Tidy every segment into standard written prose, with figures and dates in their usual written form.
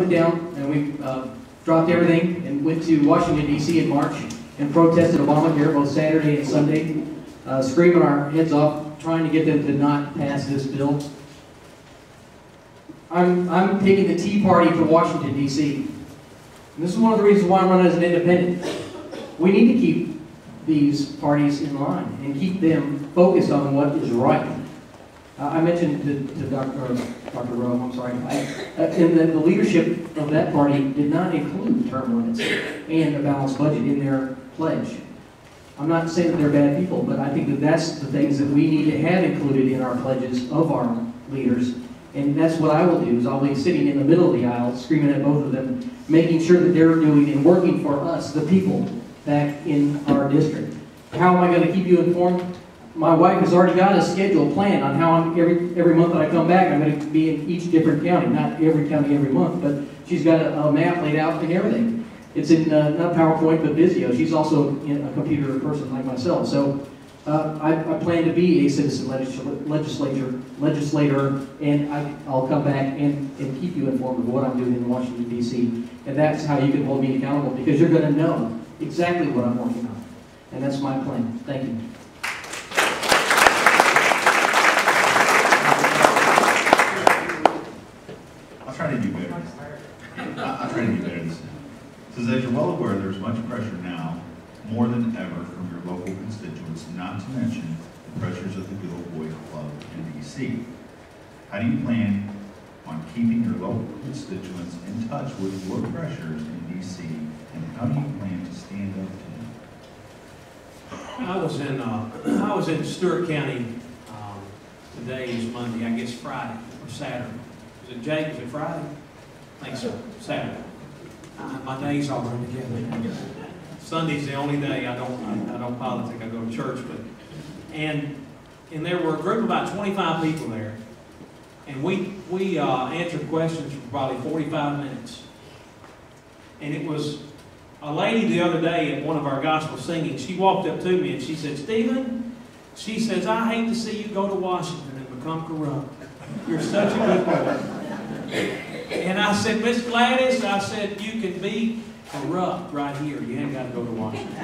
went down and we dropped everything and went to Washington, D.C. in March and protested Obama here both Saturday and Sunday, screaming our heads off, trying to get them to not pass this bill. I'm taking the Tea Party to Washington, D.C. And this is one of the reasons why I'm running as an independent. We need to keep these parties in line and keep them focused on what is right. I mentioned to Dr. Rowe, I'm sorry, and the leadership of that party did not include term limits and a balanced budget in their pledge. I'm not saying that they're bad people, but I think that that's the things that we need to have included in our pledges of our leaders. And that's what I will do, is I'll be sitting in the middle of the aisle, screaming at both of them, making sure that they're doing and working for us, the people, back in our district. How am I going to keep you informed? My wife has already got a schedule planned on how every month that I come back, I'm going to be in each different county. Not every county every month, but she's got a map laid out and everything. It's in, not PowerPoint, but Visio. She's also a computer person like myself. So I plan to be a citizen legislator, and I'll come back and keep you informed of what I'm doing in Washington, D.C. And that's how you can hold me accountable, because you're going to know exactly what I'm working on. And that's my plan. Thank you. I'll try to do better. I'll try to do better this time. Says, as you're well aware, there's much pressure now, more than ever, from your local constituents, not to mention the pressures of the Good Old Boys Club in D.C. How do you plan on keeping your local constituents in touch with your pressures in D.C., and how do you plan to stand up to them? I was in Stewart County. Today is Monday, I guess Friday or Saturday. Is it Jake? Is it Friday? I think so. Saturday. My days all run together. Sunday's the only day I don't politic. I go to church, and there were a group of about 25 people there, and we answered questions for probably 45 minutes. And it was a lady the other day at one of our gospel singing. She walked up to me and she said, "Stephen," she says, "I hate to see you go to Washington and become corrupt. You're such a good boy." And I said, "Miss Gladys," I said, "you can be corrupt right here. You ain't got to go to Washington."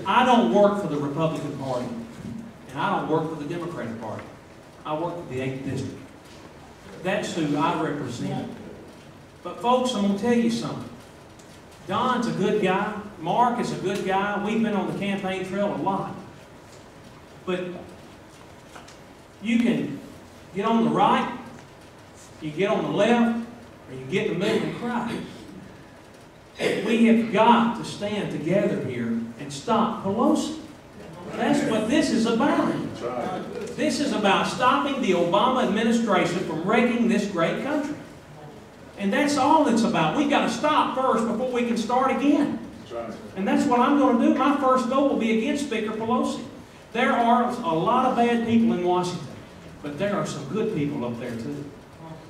I don't work for the Republican Party, and I don't work for the Democratic Party. I work for the 8th District. That's who I represent. But folks, I'm going to tell you something. Don's a good guy. Mark is a good guy. We've been on the campaign trail a lot. But you can get on the right, you get on the left, or you get in the middle and cry. We have got to stand together here and stop Pelosi. That's what this is about. This is about stopping the Obama administration from wrecking this great country. And that's all it's about. We've got to stop first before we can start again. And that's what I'm going to do. My first goal will be against Speaker Pelosi. There are a lot of bad people in Washington, but there are some good people up there too.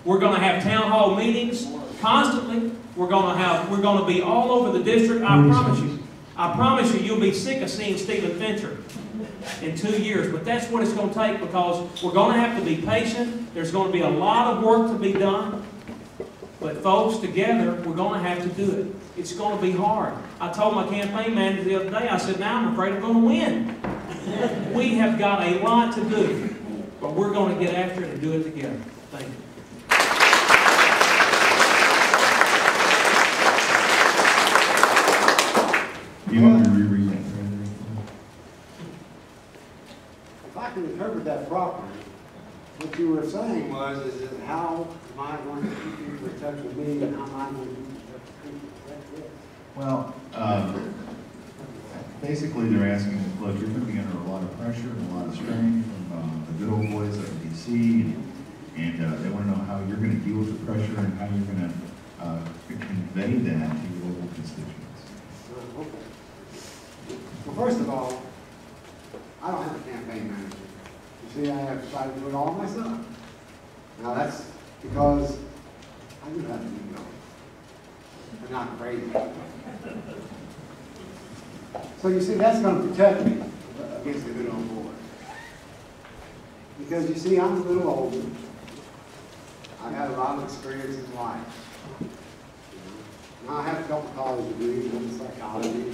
We're going to have town hall meetings constantly. We're going to be all over the district. I promise you, you'll be sick of seeing Stephen Fincher in 2 years. But that's what it's going to take, because we're going to have to be patient. There's going to be a lot of work to be done. But folks, together, we're going to have to do it. It's going to be hard. I told my campaign manager the other day, I said, "Now I'm afraid I'm going to win." We have got a lot to do, but we're going to get after it and do it together. Thank you. You want to reread that? If I can interpret that properly, what you were saying is that how am I going to keep you in touch with me, and how am I going to keep you in touch with people? That's it. Well, basically they're asking, look, you're going to be under a lot of pressure and a lot of strain from the good old boys up in D.C., and they want to know how you're going to deal with the pressure and how you're going to convey that to your local constituents. Okay. Well, first of all, I don't have a campaign manager. You see, I have decided to do it all myself. Now that's because I do have to do it. I'm not crazy. So you see, that's going to protect me against the good old boy. Because you see, I'm a little older. I've had a lot of experience in life. You know. Now, I have a couple college degrees, one in psychology,